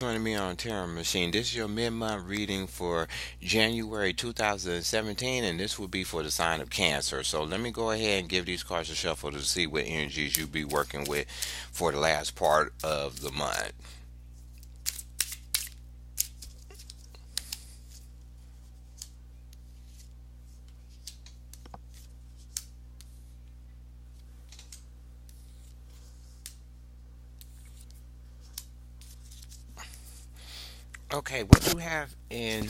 Joining me on Terror Machine. This is your mid-month reading for January 2017, and this will be for the sign of Cancer. So let me go ahead and give these cards a shuffle to see what energies you'll be working with for the last part of the month. Okay, what you have in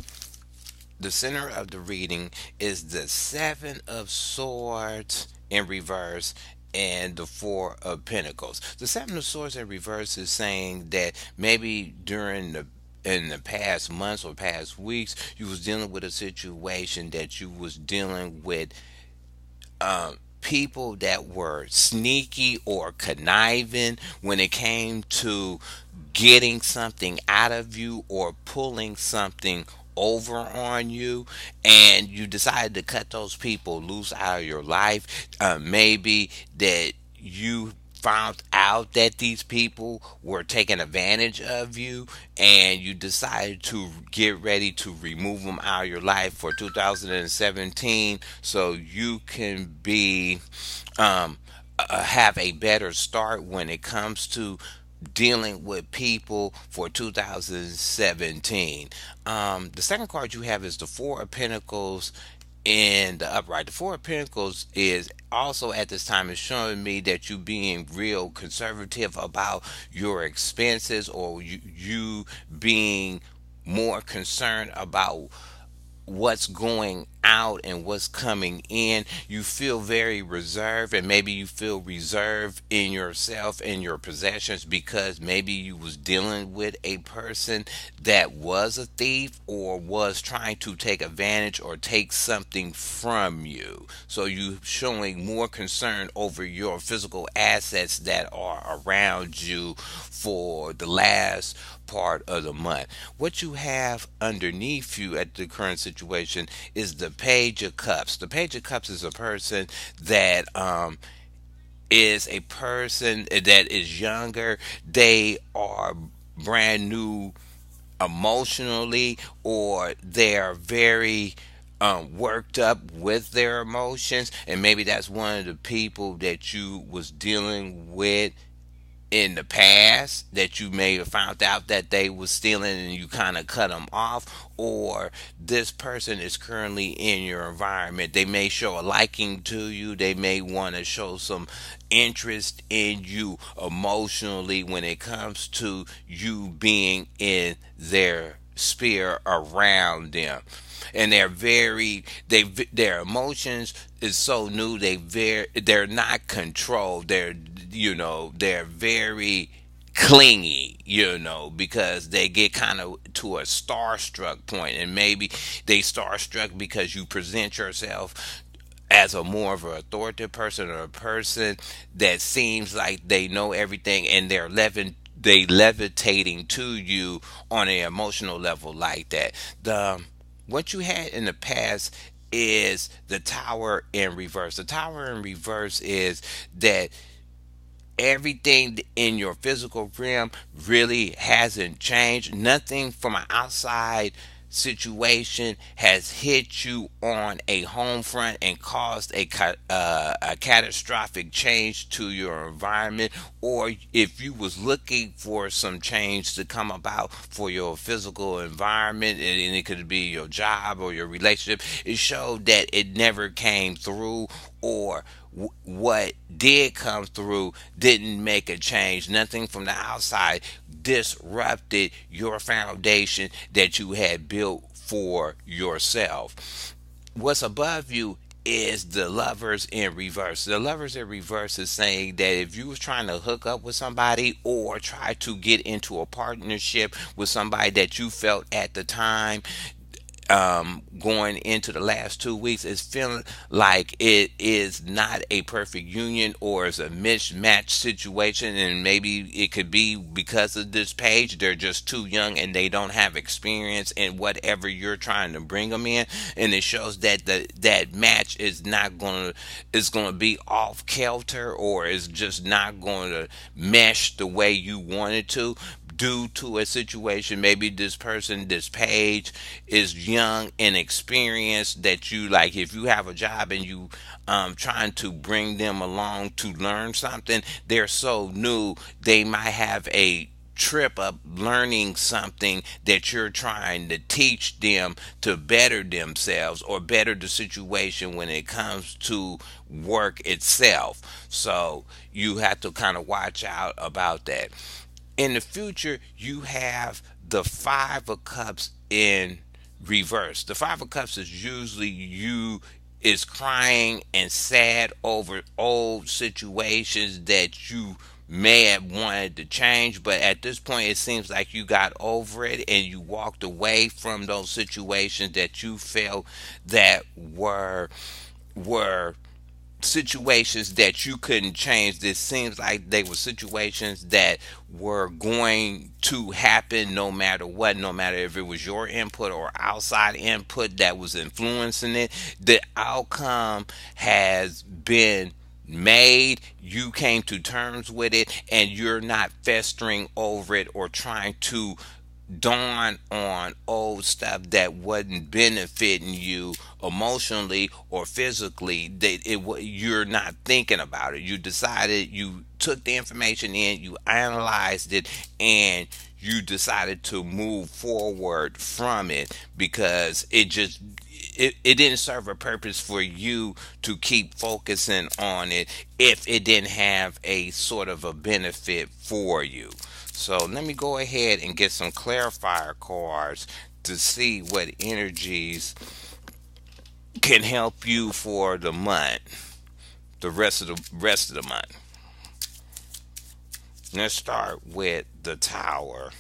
the center of the reading is the Seven of Swords in reverse and the Four of Pentacles. The Seven of Swords in reverse is saying that maybe during the in the past months or past weeks you was dealing with a situation that you was dealing with people that were sneaky or conniving when it came to getting something out of you or pulling something over on you, and you decided to cut those people loose out of your life. Maybe that you found out that these people were taking advantage of you, and you decided to get ready to remove them out of your life for 2017 so you can be have a better start when it comes to dealing with people for 2017. The second card you have is the Four of Pentacles in the upright. The Four of Pentacles is also at this time is showing me that you being real conservative about your expenses, or you being more concerned about what's going out and what's coming in. You feel very reserved, and maybe you feel reserved in yourself and your possessions because maybe you was dealing with a person that was a thief or was trying to take advantage or take something from you. So you showing more concern over your physical assets that are around you for the last part of the month. What you have underneath you at the current situation is the Page of Cups. The Page of Cups is a person that is a person that is younger. They are brand new emotionally, or they're very worked up with their emotions, and maybe that's one of the people that you was dealing with in the past that you may have found out that they was stealing and you kind of cut them off, or this person is currently in your environment. They may show a liking to you, they may want to show some interest in you emotionally when it comes to you being in their sphere around them. And their emotions is so new, they're not controlled. They're very clingy, because they get kind of to a starstruck point, and maybe they starstruck because you present yourself as a more of an authoritative person, or a person that seems like they know everything, and they levitating to you on an emotional level like that. The What you had in the past is the Tower in reverse. The Tower in reverse is that everything in your physical realm really hasn't changed. Nothing from an outside situation has hit you on a home front and caused a catastrophic change to your environment. Or if you was looking for some change to come about for your physical environment, and it could be your job or your relationship, it showed that it never came through, or what did come through didn't make a change. Nothing from the outside disrupted your foundation that you had built for yourself. What's above you is the Lovers in reverse. The Lovers in reverse is saying that if you was trying to hook up with somebody or try to get into a partnership with somebody that you felt at the time, going into the last 2 weeks, is feeling like it is not a perfect union, or is a mismatched situation. And maybe it could be because of this page, they're just too young and they don't have experience in whatever you're trying to bring them in. And it shows that that match is going to be off kilter, or is just not going to mesh the way you want it to. due to a situation. Maybe this person, this page, is young and experienced, that you like, if you have a job and you trying to bring them along to learn something, they're so new, they might have a trip up learning something that you're trying to teach them to better themselves or better the situation when it comes to work itself. So you have to kind of watch out about that. In the future, you have the Five of Cups in reverse. The Five of Cups is usually you is crying and sad over old situations that you may have wanted to change, but at this point it seems like you got over it and you walked away from those situations that you felt that were situations that you couldn't change. This seems like they were situations that were going to happen no matter what, no matter if it was your input or outside input that was influencing it. The outcome has been made. You came to terms with it, and you're not festering over it or trying to dawn on old stuff that wasn't benefiting you emotionally or physically. That you're not thinking about it. You decided, you took the information in, you analyzed it, and you decided to move forward from it because it didn't serve a purpose for you to keep focusing on it if it didn't have a sort of a benefit for you. So let me go ahead and get some clarifier cards to see what energies can help you for the month, the rest of the month. Let's start with the Tower.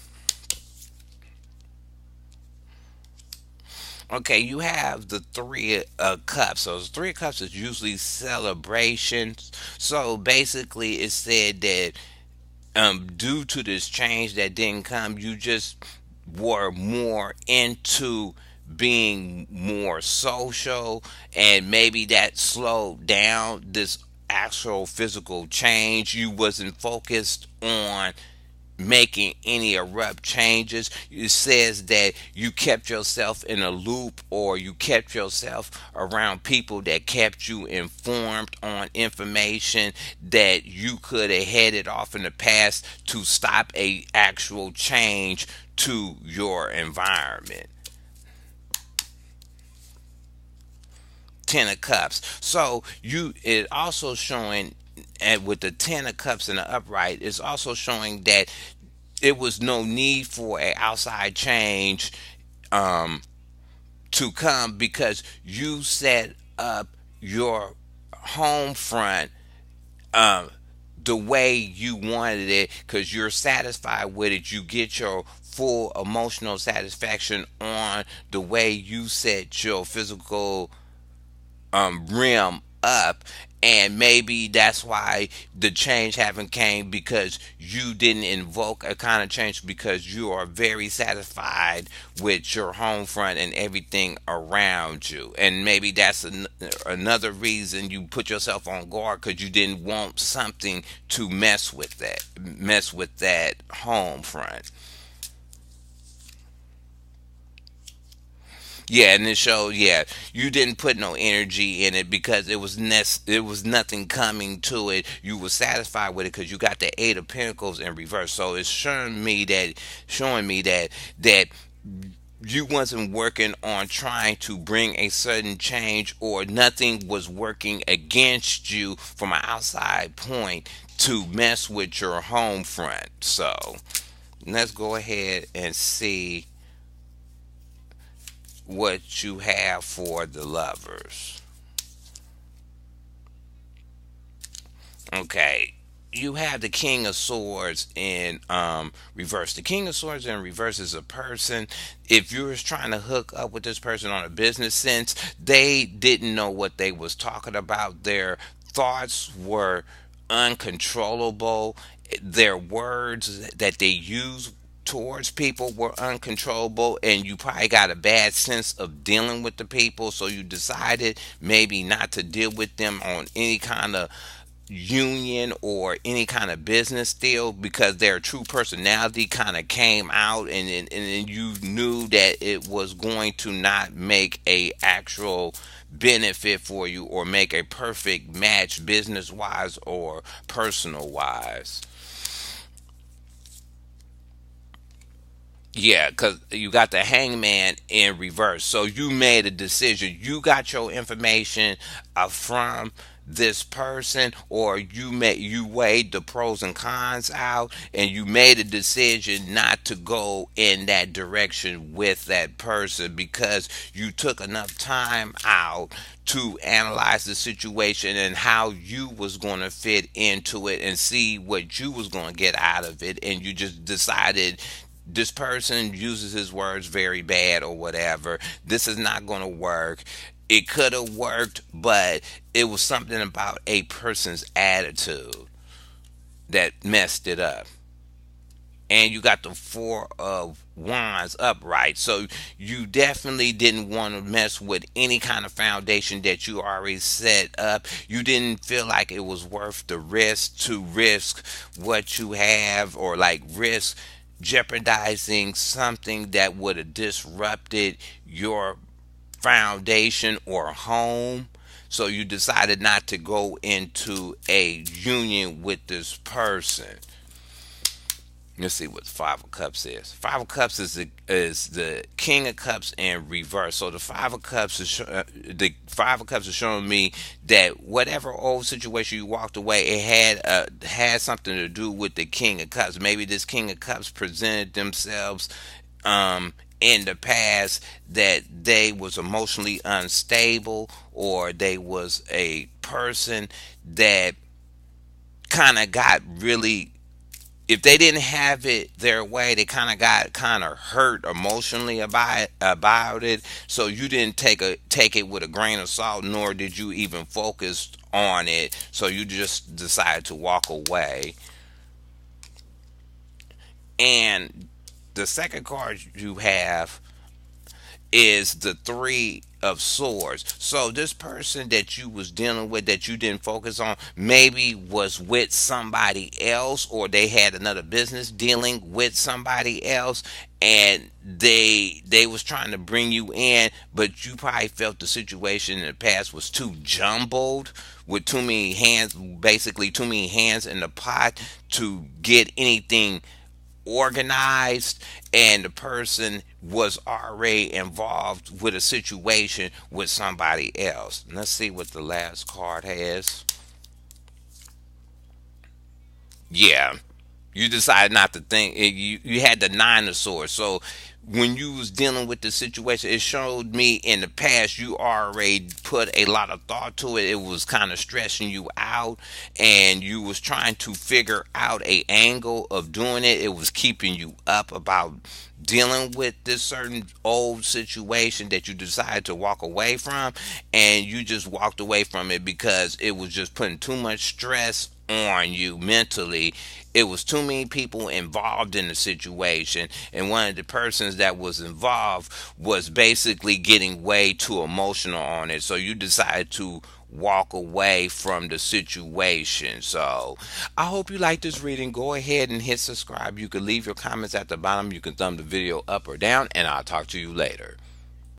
Okay, you have the Three of Cups. So the Three of Cups is usually celebrations. So basically, it said that due to this change that didn't come, you just were more into being more social, and maybe that slowed down this actual physical change. You wasn't focused on making any abrupt changes. It says that you kept yourself in a loop, or you kept yourself around people that kept you informed on information that you could have headed off in the past to stop a actual change to your environment. Ten of Cups. So you it also showing, and with the Ten of Cups in the upright, it's also showing that it was no need for a outside change um, to come, because you set up your home front um, the way you wanted it, because you're satisfied with it. You get your full emotional satisfaction on the way you set your physical rim up, and maybe that's why the change haven't came, because you didn't invoke a kind of change, because you are very satisfied with your home front and everything around you. And maybe that's another reason you put yourself on guard, because you didn't want something to mess with that home front. Yeah, and it showed. Yeah, you didn't put no energy in it because it was nothing coming to it. You were satisfied with it because you got the Eight of Pentacles in reverse. So it's showing me that you wasn't working on trying to bring a certain change, or nothing was working against you from an outside point to mess with your home front. So let's go ahead and see what you have for the Lovers. Okay. You have the King of Swords in reverse. The King of Swords in reverse is a person. If you was trying to hook up with this person on a business sense, they didn't know what they was talking about. Their thoughts were uncontrollable. Their words that they use towards people were uncontrollable, and you probably got a bad sense of dealing with the people, so you decided maybe not to deal with them on any kind of union or any kind of business deal, because their true personality kind of came out, and then you knew that it was going to not make a actual benefit for you or make a perfect match business wise or personal wise. Yeah, because you got the hangman in reverse. So you made a decision. You got your information from this person, or you weighed the pros and cons out, and you made a decision not to go in that direction with that person because you took enough time out to analyze the situation and how you was going to fit into it and see what you was going to get out of it, and you just decided this person uses his words very bad or whatever. This is not going to work. It could have worked, but it was something about a person's attitude that messed it up. And you got the four of wands upright, so you definitely didn't want to mess with any kind of foundation that you already set up. You didn't feel like it was worth the risk to risk what you have, or like risk jeopardizing something that would have disrupted your foundation or home. So you decided not to go into a union with this person. Let's see what the Five of Cups is. Five of Cups is the King of Cups in reverse. So the Five of Cups is showing me that whatever old situation you walked away, it had something to do with the King of Cups. Maybe this King of Cups presented themselves in the past that they was emotionally unstable, or they was a person that kind of got really, if they didn't have it their way, they kind of got kind of hurt emotionally about it. So you didn't take it with a grain of salt, nor did you even focus on it. So you just decided to walk away. And the second card you have is the three of swords. So this person that you was dealing with that you didn't focus on maybe was with somebody else, or they had another business dealing with somebody else, and they was trying to bring you in, but you probably felt the situation in the past was too jumbled, with too many hands, basically too many hands in the pot to get anything organized, and the person was already involved with a situation with somebody else. Let's see what the last card has. Yeah, you decided not to think. You had the nine of swords. So when you was dealing with the situation, it showed me in the past you already put a lot of thought to it. It was kind of stressing you out, and you was trying to figure out a angle of doing it. It was keeping you up about dealing with this certain old situation that you decided to walk away from, and you just walked away from it because it was just putting too much stress on you mentally. It was too many people involved in the situation, and one of the persons that was involved was basically getting way too emotional on it. So you decided to walk away from the situation. So I hope you like this reading. Go ahead and hit subscribe. You can leave your comments at the bottom. You can thumb the video up or down, and I'll talk to you later.